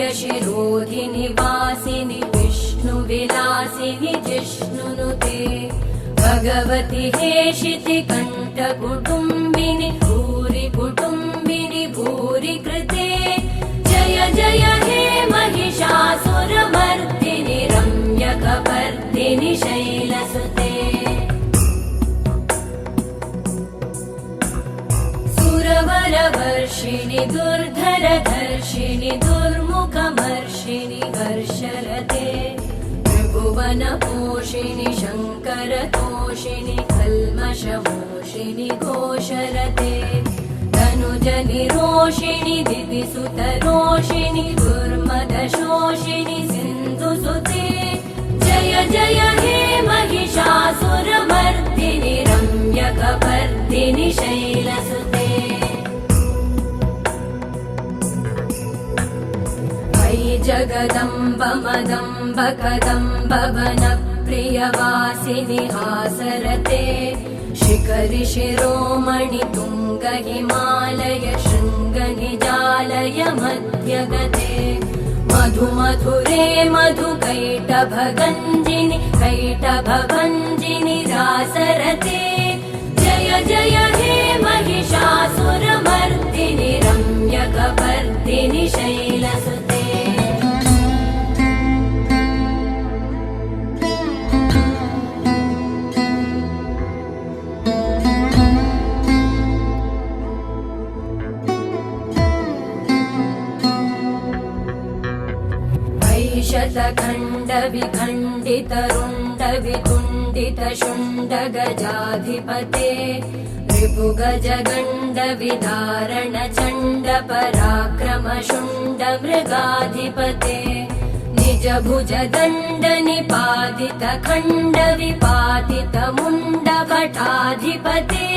वरविन्द्यशिरोधिनि वासिनि विष्णुविलासिनि जिष्णुनुते भगवति हेशिति कण्ठकुटुम्बिनि भूरि कुटुम्बिनि भूरि कृते जय जय हे महिषासुरमर्दिनि रम्यकपर्दिनि शैलसुते सुरवरवर्षिणि दुर्धरधर्षिणि दुर्मुखमर्षिणि हर्षरते त्रिभुवनपोषिणि शङ्करतोषिणि कल्मषमोषिणि घोषरते तनुजनिरोषिणि दिविसुतरोषिणि दुर्मदशोषिणि सिन्धुसुते जय जय हे महिषासुरमर्दिनि रम्यकपर्दिनि शैलसुते अयि जगदम्ब मदम्ब कदम्ब वनप्रियवासिनि हासरते शिखरि शिरोमणि तुङ्ग हिमालय शृङ्ग निजालय मध्यगते मधु मधुरे मधु कैटभगञ्जिनि कैटभभञ्जिनि रासरते जय जय हे महिषासुरमर्दिनि रम्यकपर्दिनि शैलसुते शतखण्ड विखण्डित रुण्ड वितुण्डित शुण्ड गजाधिपते रिपुगज गण्ड विदारण चण्ड पराक्रम शुण्ड मृगाधिपते निज भुज दण्ड निपातित खण्ड विपातित मुण्ड भटाधिपते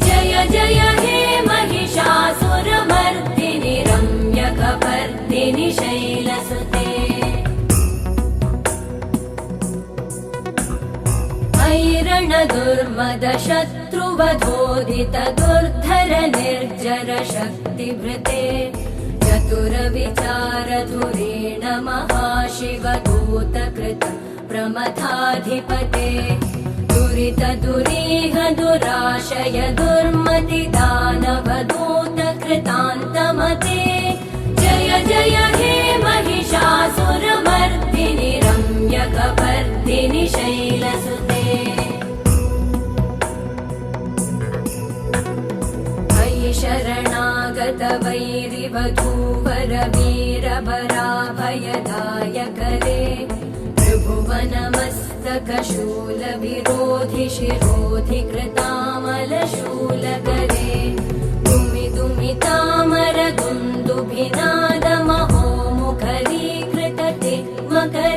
जय जय हे महिषासुरमर्दिनि रम्यकपर्दिनि शैलसुते ऐरण दुर्मद शत्रुवधोदित दुर्धर निर्जर शक्तिभृते चतुर विचार धुरेण महाशिवदूत कृत प्रमथाधिपते दुरित दुरीह दुराशय दुर्मति दानव दूत कृतान्तमते जय जय हे महिषासुरमर्दिनि रम्यकपर्दिनि शैलसुते अयि शरणागत वैरिवधूवर वीरभराभयदायकरे त्रिभुवनमस्तक शूल विरोधि शिरोधि कृतामलशूलकरे दुमि दुमि तामर दुन्दुभिनाद महोमुखरीकृत तिग्मकरे